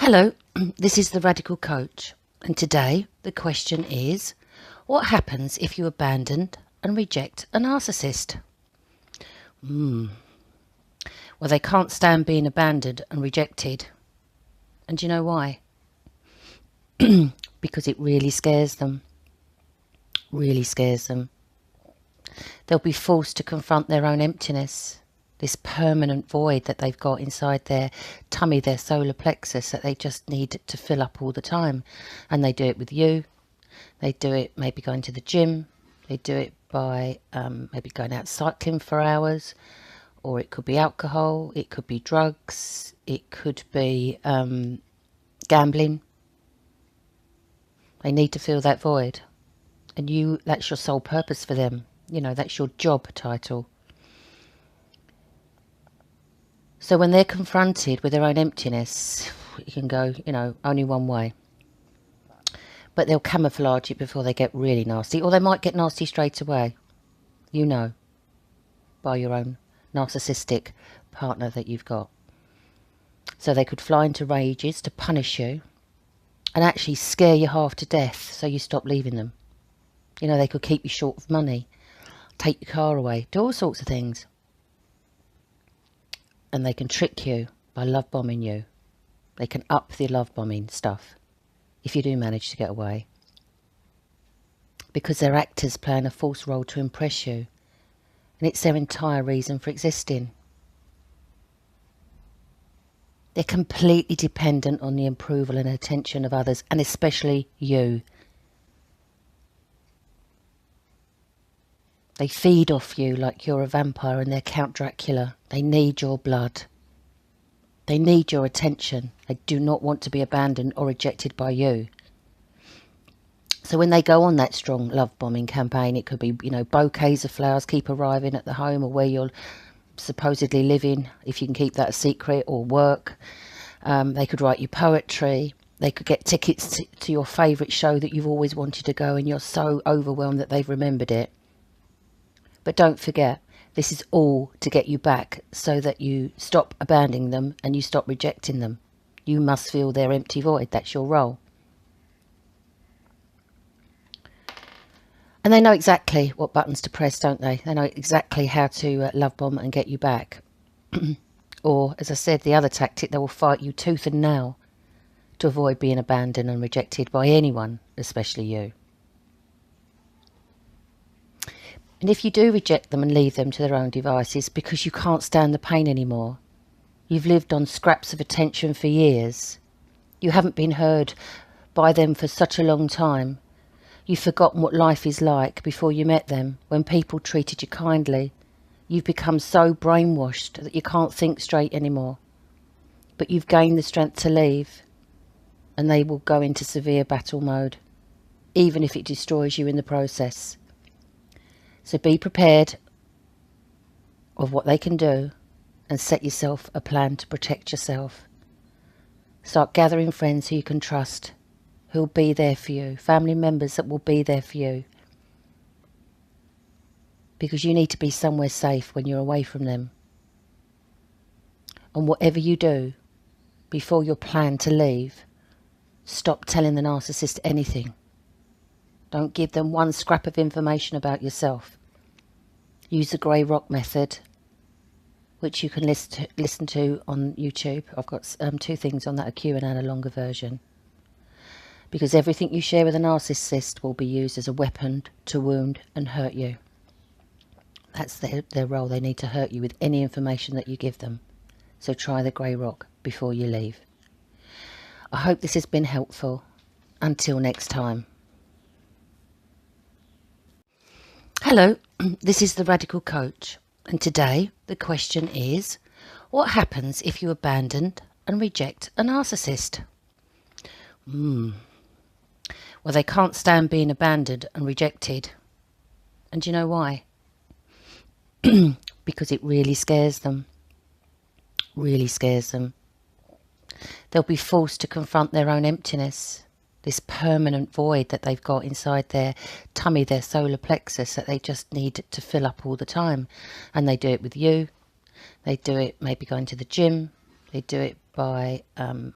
Hello, this is the Radical Coach, and today the question is, what happens if you abandon and reject a narcissist? Well, they can't stand being abandoned and rejected. And do you know why? Because it really scares them. Really scares them. They'll be forced to confront their own emptiness, this permanent void that they've got inside their tummy, their solar plexus, that they just need to fill up all the time. And they do it with you. They do it maybe going to the gym. They do it by maybe going out cycling for hours. Or it could be alcohol. It could be drugs. It could be gambling. They need to fill that void. And that's your sole purpose for them. You know, that's your job title. So when they're confronted with their own emptiness, it can go, only one way. But they'll camouflage it before they get really nasty. Or they might get nasty straight away. By your own narcissistic partner that you've got. So they could fly into rages to punish you and actually scare you half to death so you stop leaving them. They could keep you short of money, take your car away, do all sorts of things. And they can trick you by love bombing you. They can up the love bombing stuff if you do manage to get away. Because they're actors playing a false role to impress you. And it's their entire reason for existing. They're completely dependent on the approval and attention of others, and especially you. They feed off you like you're a vampire and they're Count Dracula. They need your blood. They need your attention. They do not want to be abandoned or rejected by you. So when they go on that strong love bombing campaign, it could be, bouquets of flowers keep arriving at the home or where you're supposedly living, if you can keep that a secret, or work. They could write you poetry. They could get tickets to your favourite show that you've always wanted to go and you're so overwhelmed that they've remembered it. But don't forget, this is all to get you back so that you stop abandoning them and you stop rejecting them. You must fill their empty void. That's your role. And they know exactly what buttons to press, don't they? They know exactly how to love bomb and get you back. Or, as I said, the other tactic, they will fight you tooth and nail to avoid being abandoned and rejected by anyone, especially you. And if you do reject them and leave them to their own devices because you can't stand the pain anymore, you've lived on scraps of attention for years, you haven't been heard by them for such a long time, you've forgotten what life is like before you met them, when people treated you kindly, you've become so brainwashed that you can't think straight anymore. But you've gained the strength to leave, and they will go into severe battle mode, even if it destroys you in the process. So be prepared of what they can do and set yourself a plan to protect yourself. Start gathering friends who you can trust, who will be there for you, family members that will be there for you. Because you need to be somewhere safe when you're away from them. And whatever you do, before you plan to leave, stop telling the narcissist anything. Don't give them one scrap of information about yourself. Use the grey rock method, which you can listen to on YouTube. I've got 2 things on that, a Q&A and a longer version. Because everything you share with a narcissist will be used as a weapon to wound and hurt you. That's their role. They need to hurt you with any information that you give them. So try the grey rock before you leave. I hope this has been helpful. Until next time. Hello, this is the Radical Coach, and today the question is, what happens if you abandon and reject a narcissist? Well, they can't stand being abandoned and rejected. And do you know why? Because it really scares them. Really scares them. They'll be forced to confront their own emptiness, this permanent void that they've got inside their tummy, their solar plexus, that they just need to fill up all the time. And they do it with you. They do it maybe going to the gym. They do it by